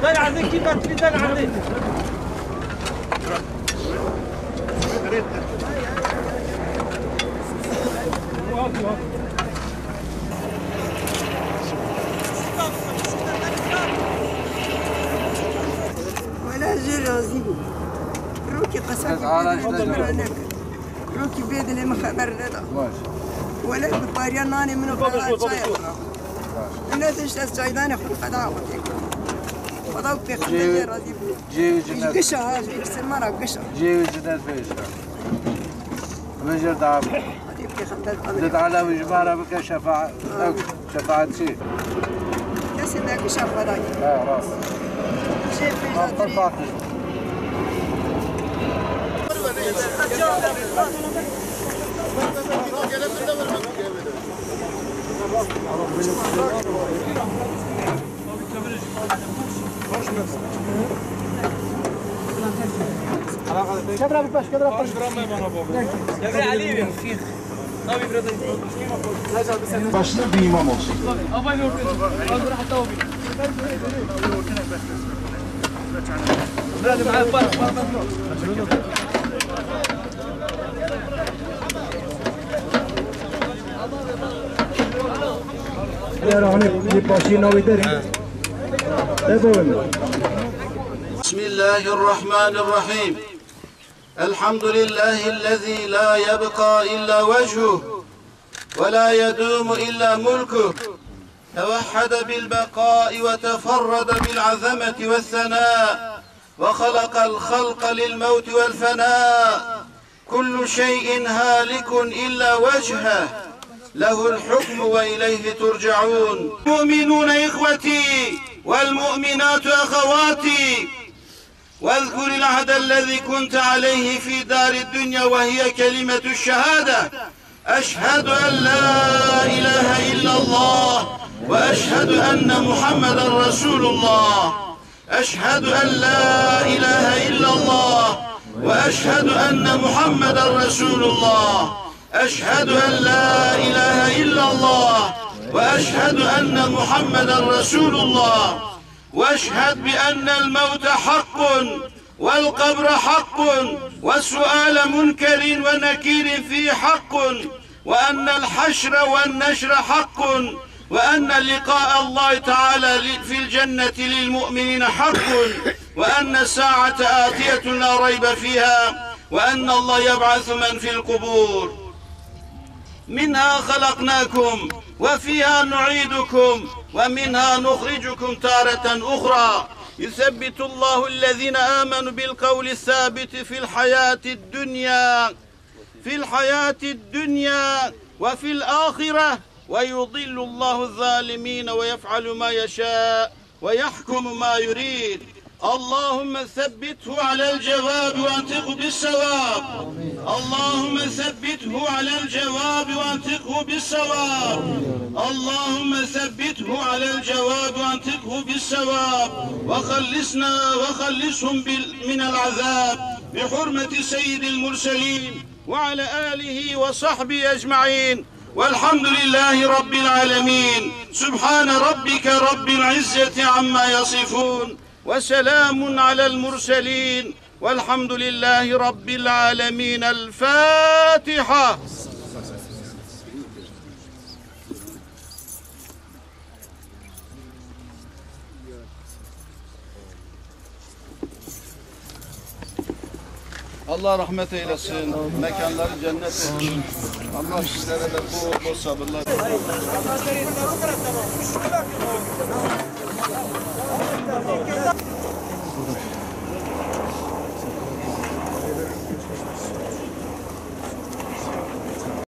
دل عندك كيف تبي دل عندك ولا جرازي روكي قسم روكي بيد اللي ما خبر لنا ولا بباريان ناني منو فضاء شاي الناس اشتاس شايداني خلق فداوتي فضاء بيخلي راضي جيوز قشة هاج يكسر مرة قشة جيوز جداد فيش من جرد عام زد على وجبارة بك شفاعة شيء كسر ذاك شاف فضاء راس شيء في كبرة بكباش كبرة بكباش كبرة علي يا شيخ نبي برادي Başına bir imam olsun. أبغى نور أروح أتوبي برادي معاه فرق بسم الله الرحمن الرحيم الحمد لله الذي لا يبقى إلا وجهه ولا يدوم إلا ملكه توحد بالبقاء وتفرد بالعظمة والثناء وخلق الخلق للموت والفناء كل شيء هالك إلا وجهه له الحكم وإليه ترجعون المؤمنون إخوتي والمؤمنات أخواتي واذكر العهد الذي كنت عليه في دار الدنيا وهي كلمة الشهادة أشهد أن لا إله إلا الله وأشهد أن محمدا رسول الله أشهد أن لا إله إلا الله وأشهد أن محمدا رسول الله أشهد أن لا إله إلا الله وأشهد أن محمدا رسول الله وأشهد بأن الموت حق والقبر حق والسؤال منكر ونكير فيه حق وأن الحشر والنشر حق وأن لقاء الله تعالى في الجنة للمؤمنين حق وأن الساعة آتية لا ريب فيها وأن الله يبعث من في القبور منها خلقناكم وفيها نعيدكم ومنها نخرجكم تارة أخرى يثبت الله الذين آمنوا بالقول الثابت في الحياة الدنيا وفي الآخرة ويضل الله الظالمين ويفعل ما يشاء ويحكم ما يريد اللهم ثبته على الجواب وانطقه بالصواب اللهم ثبته على الجواب وانطقه بالصواب اللهم ثبته على الجواب وانطقه بالصواب وخلصنا وخلصهم من العذاب بحرمة سيد المرسلين وعلى آله وصحبه أجمعين والحمد لله رب العالمين سبحان ربك رب العزة عما يصفون وسلام على المرسلين والحمد لله رب العالمين الفاتحة Allah rahmet eylesin. Mekanları cennet etsin. Allah sizlere de bol sabırlar.